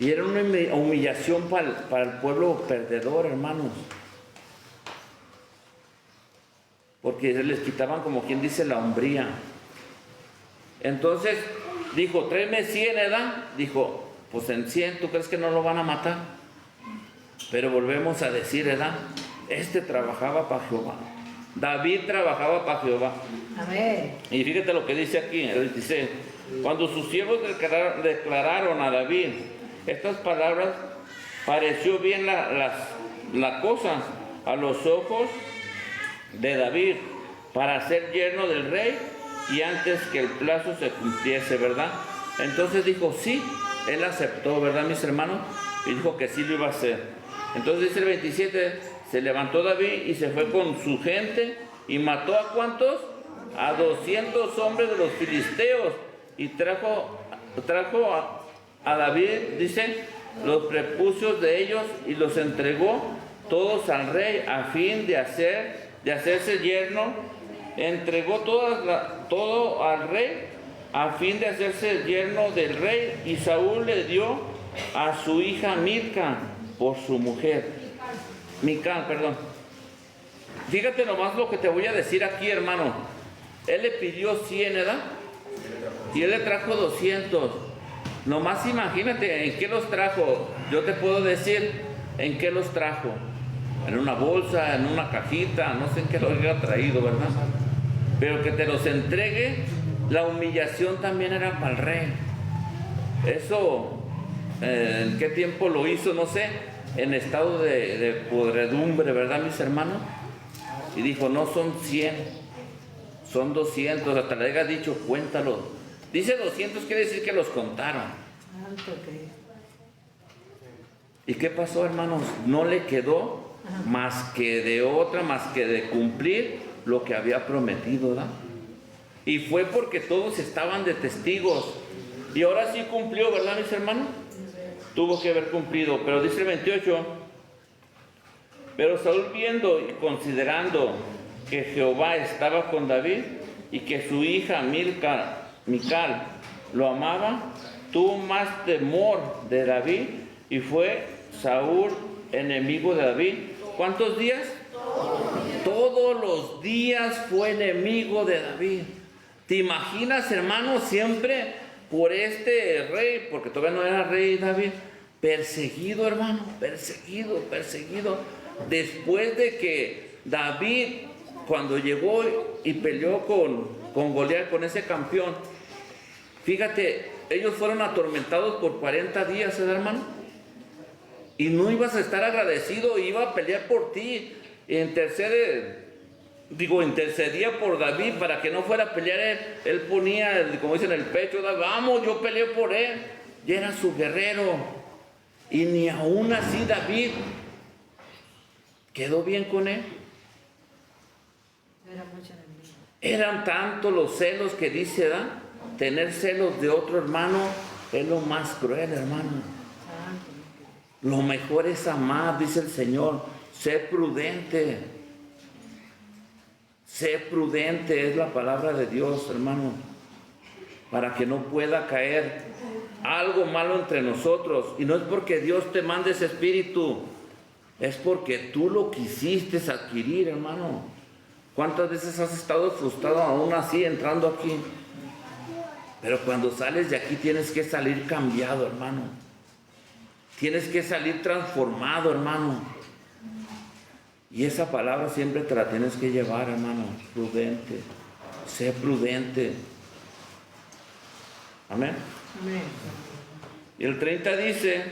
y era una humillación para el pueblo perdedor, hermanos. Porque les quitaban, como quien dice, la hombría. Entonces dijo: tráeme 100, ¿verdad? Dijo: pues en 100, ¿tú crees que no lo van a matar? Pero volvemos a decir, ¿verdad? Este trabajaba para Jehová. David trabajaba para Jehová. Amén. Y fíjate lo que dice aquí, el 26. Cuando sus siervos declararon a David estas palabras, pareció bien la cosa a los ojos de David para ser yerno del rey y antes que el plazo se cumpliese, ¿verdad? Entonces dijo sí, él aceptó, ¿verdad, mis hermanos? Y dijo que sí lo iba a hacer. Entonces dice el 27, se levantó David y se fue con su gente y mató ¿a cuántos? A 200 hombres de los filisteos y trajo a David, dice, los prepucios de ellos y los entregó todos al rey a fin de hacerse yerno. Entregó todo al rey a fin de hacerse yerno del rey, y Saúl le dio a su hija Mical por su mujer. Mical, perdón. Fíjate nomás lo que te voy a decir aquí, hermano. Él le pidió 100, ¿verdad? Y él le trajo 200. Nomás imagínate en qué los trajo. Yo te puedo decir en qué los trajo. En una bolsa, en una cajita, no sé en qué los había traído, ¿verdad? Pero que te los entregue, la humillación también era para el rey. Eso, ¿en qué tiempo lo hizo? No sé, en estado de podredumbre, ¿verdad, mis hermanos? Y dijo: no son 100, son 200, hasta le haya dicho: cuéntalo. Dice 200, quiere decir que los contaron. ¿Y qué pasó, hermanos? No le quedó más que de cumplir lo que había prometido, ¿verdad? Y fue porque todos estaban de testigos. Y ahora sí cumplió, ¿verdad, mis hermanos? Tuvo que haber cumplido. Pero dice el 28, pero Saúl, viendo y considerando que Jehová estaba con David y que su hija Mical lo amaba, tuvo más temor de David y fue Saúl enemigo de David. ¿Cuántos días? Todos los días fue enemigo de David. ¿Te imaginas, hermano, siempre por este rey, porque todavía no era rey David, perseguido, hermano, perseguido? Después de que David, cuando llegó y peleó con Goliat, con ese campeón, fíjate, ellos fueron atormentados por 40 días, hermano. Y no ibas a estar agradecido, iba a pelear por ti, intercede intercedía por David para que no fuera a pelear él. Él ponía, como dicen, el pecho, vamos, yo peleé por él. Y era su guerrero. Y ni aún así David quedó bien con él. Era mucha envidia. Eran tantos los celos que dice, ¿da? Tener celos de otro hermano es lo más cruel, hermano. Santo. Lo mejor es amar, dice el Señor. Sé prudente. Sé prudente es la palabra de Dios, hermano. Para que no pueda caer algo malo entre nosotros. Y no es porque Dios te mande ese espíritu. Es porque tú lo quisiste adquirir, hermano. ¿Cuántas veces has estado frustrado aún así entrando aquí? Pero cuando sales de aquí tienes que salir cambiado, hermano. Tienes que salir transformado, hermano. Y esa palabra siempre te la tienes que llevar, hermano. Prudente. Sé prudente. Amén. Amén. Y el 30 dice,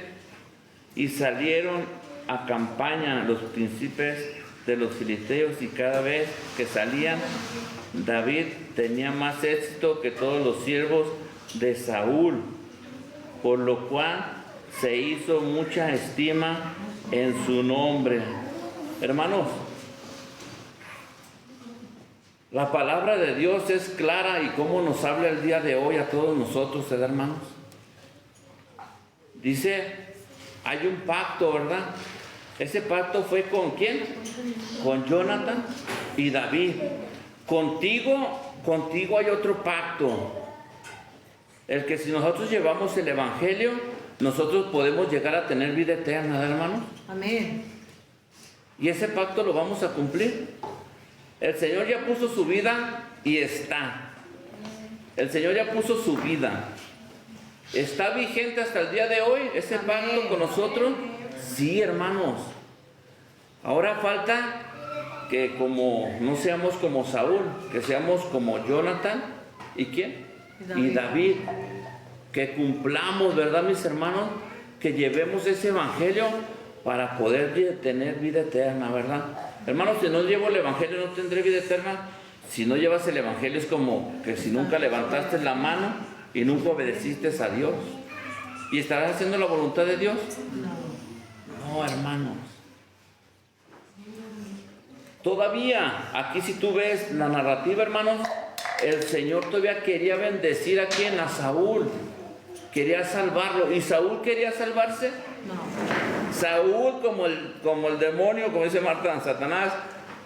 y salieron a campaña los príncipes de los filisteos, y cada vez que salían, David tenía más éxito que todos los siervos de Saúl, por lo cual se hizo mucha estima en su nombre. Hermanos, la palabra de Dios es clara, y cómo nos habla el día de hoy a todos nosotros, hermanos. Dice, hay un pacto, ¿verdad? Ese pacto fue ¿con quién? Con Jonathan y David. Contigo hay otro pacto. El que si nosotros llevamos el evangelio, nosotros podemos llegar a tener vida eterna, ¿verdad, hermanos? Amén. Y ese pacto lo vamos a cumplir. El Señor ya puso su vida y está. El Señor ya puso su vida. ¿Está vigente hasta el día de hoy ese pacto con nosotros? Sí, hermanos. Ahora falta que no seamos como Saúl, que seamos como Jonathan. ¿Y quién? Y David. Que cumplamos, ¿verdad, mis hermanos? Que llevemos ese evangelio para poder tener vida eterna, ¿verdad? Hermanos, si no llevo el evangelio no tendré vida eterna. Si no llevas el evangelio es como que si nunca levantaste la mano y nunca obedeciste a Dios. ¿Y estarás haciendo la voluntad de Dios? No, hermanos. Todavía, aquí si tú ves la narrativa, hermanos, el Señor todavía quería bendecir a quien, a Saúl. Quería salvarlo. ¿Y Saúl quería salvarse? No. Saúl, como el demonio, como dice Marta, Satanás,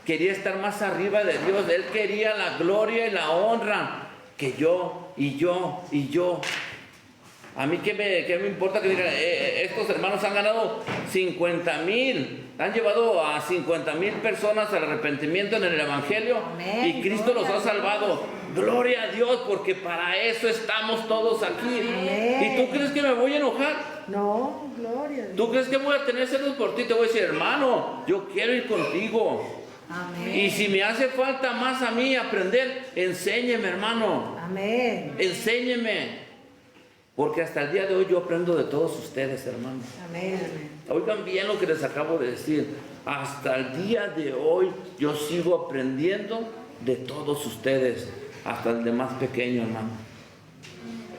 quería estar más arriba de Dios. Él quería la gloria y la honra. Que yo, y yo, y yo. A mí qué me importa que digan, estos hermanos han ganado 50,000, han llevado a 50,000 personas al arrepentimiento en el evangelio. Amén. Y Cristo los ha salvado. Gloria a Dios, porque para eso estamos todos aquí. Amén. ¿Y tú crees que me voy a enojar? No, gloria a Dios. ¿Tú crees que voy a tener celos por ti? Te voy a decir, hermano, yo quiero ir contigo. Amén. Y si me hace falta más a mí aprender, enséñeme, hermano. Amén. Enséñeme. Porque hasta el día de hoy yo aprendo de todos ustedes, hermanos. Amén. Amén. Oigan bien lo que les acabo de decir. Hasta el día de hoy yo sigo aprendiendo de todos ustedes. Hasta el de más pequeño, hermano.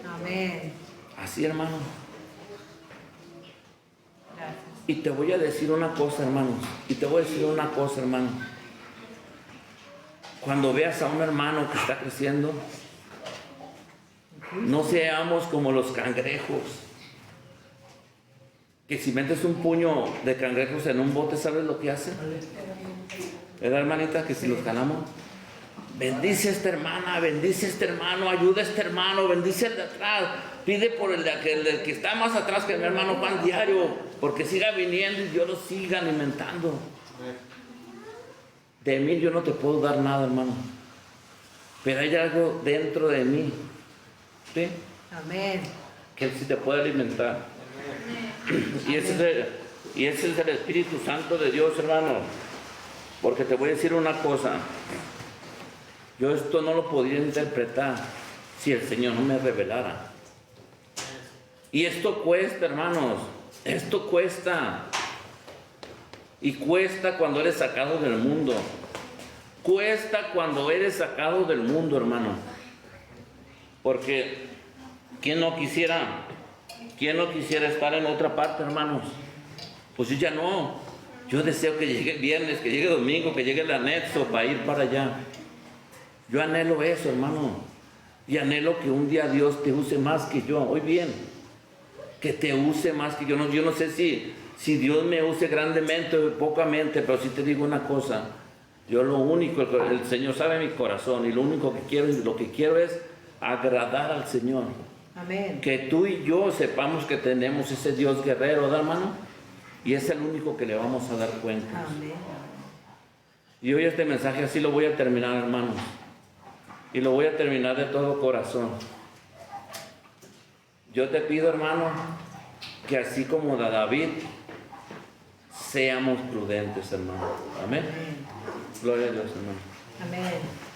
Amén. Así, hermano. Gracias. Y te voy a decir una cosa, hermanos. Cuando veas a un hermano que está creciendo, no seamos como los cangrejos. Que si metes un puño de cangrejos en un bote, ¿sabes lo que hacen? ¿Verdad, hermanita? Que si los jalamos, bendice a esta hermana, bendice a este hermano, ayuda a este hermano, bendice al de atrás, pide por el que está más atrás que mi hermano Juan diario, porque siga viniendo y Dios lo siga alimentando. De mí yo no te puedo dar nada, hermano, pero hay algo dentro de mí, ¿sí? Amén. Que Él sí te puede alimentar. Y ese es el Espíritu Santo de Dios, hermano. Porque te voy a decir una cosa. Yo esto no lo podría interpretar si el Señor no me revelara. Y esto cuesta, hermanos. Esto cuesta. Y cuesta cuando eres sacado del mundo. Cuesta cuando eres sacado del mundo, hermano. Porque ¿quién no quisiera estar en otra parte, hermanos? Pues yo ya no. Yo deseo que llegue viernes, que llegue domingo, que llegue el anexo para ir para allá. Yo anhelo eso, hermano. Y anhelo que un día Dios te use más que yo. Oye bien, que te use más que yo. Yo no sé si Dios me use grandemente o pocamente, pero sí te digo una cosa. Yo lo único, el Señor sabe mi corazón, y lo único que quiero es agradar al Señor. Amén. Que tú y yo sepamos que tenemos ese Dios guerrero, ¿verdad, hermano? Y es el único que le vamos a dar cuenta. Amén. Y hoy este mensaje así lo voy a terminar, hermanos. Y lo voy a terminar de todo corazón. Yo te pido, hermano, que así como David, seamos prudentes, hermano. Amén. Amén. Gloria a Dios, hermano. Amén.